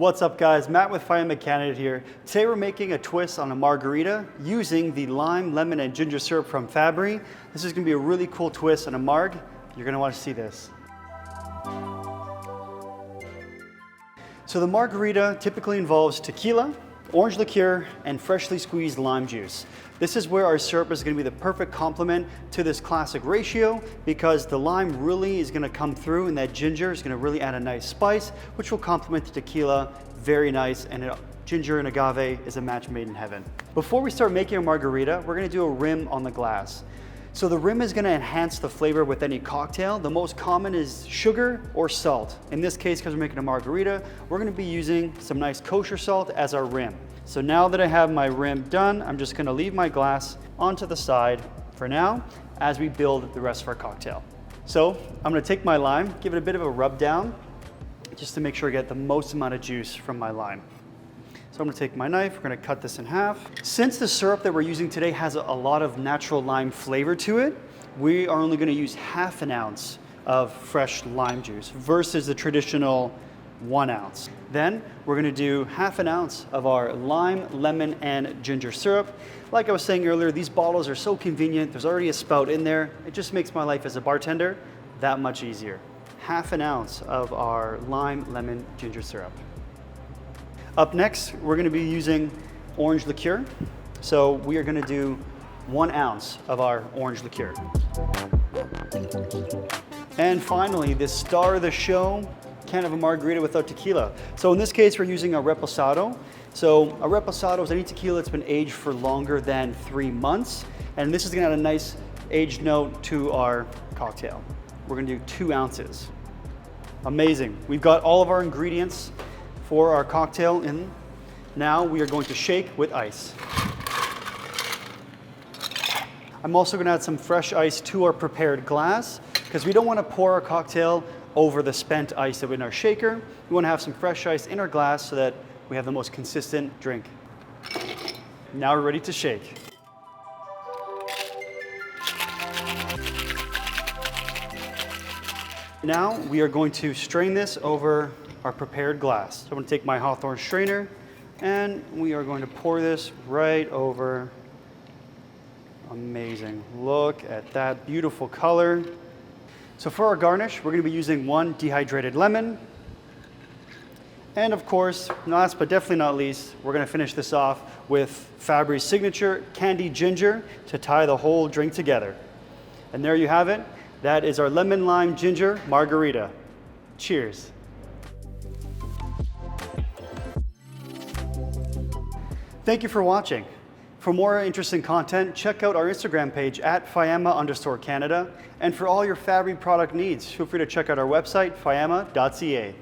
What's up guys, Matt with Faema Candied here. Today we're making a twist on a margarita using the lime, lemon, and ginger syrup from Fabbri. This is gonna be a really cool twist on a marg. You're gonna wanna see this. So the margarita typically involves tequila, orange liqueur, and freshly squeezed lime juice. This is where our syrup is gonna be the perfect complement to this classic ratio because the lime really is gonna come through and that ginger is gonna really add a nice spice, which will complement the tequila very nice, and ginger and agave is a match made in heaven. Before we start making a margarita, we're gonna do a rim on the glass. So the rim is gonna enhance the flavor with any cocktail. The most common is sugar or salt. In this case, because we're making a margarita, we're gonna be using some nice kosher salt as our rim. So now that I have my rim done, I'm just gonna leave my glass onto the side for now as we build the rest of our cocktail. So I'm gonna take my lime, give it a bit of a rub down, just to make sure I get the most amount of juice from my lime. So I'm gonna take my knife, we're gonna cut this in half. Since the syrup that we're using today has a lot of natural lime flavor to it, we are only gonna use half an ounce of fresh lime juice versus the traditional 1 ounce. Then we're gonna do half an ounce of our lime, lemon, and ginger syrup. Like I was saying earlier, these bottles are so convenient. There's already a spout in there. It just makes my life as a bartender that much easier. Half an ounce of our lime, lemon, ginger syrup. Up next, we're gonna be using orange liqueur. So we are gonna do 1 ounce of our orange liqueur. And finally, the star of the show, can of a margarita without tequila. So in this case, we're using a reposado. So a reposado is any tequila that's been aged for longer than 3 months. And this is gonna add a nice aged note to our cocktail. We're gonna do 2 ounces. Amazing. We've got all of our ingredients for our cocktail in. Now we are going to shake with ice. I'm also gonna add some fresh ice to our prepared glass because we don't wanna pour our cocktail over the spent ice that we in our shaker. We wanna have some fresh ice in our glass so that we have the most consistent drink. Now we're ready to shake. Now we are going to strain this over our prepared glass. So I'm gonna take my Hawthorne strainer and we are going to pour this right over. Amazing, look at that beautiful color. So for our garnish, we're gonna be using 1 dehydrated lemon. And of course, last but definitely not least, we're gonna finish this off with Fabbri's signature candied ginger to tie the whole drink together. And there you have it. That is our lemon lime ginger margarita. Cheers. Thank you for watching. For more interesting content, check out our Instagram page at Faema_Canada. And for all your Fabbri product needs, feel free to check out our website, faema.ca.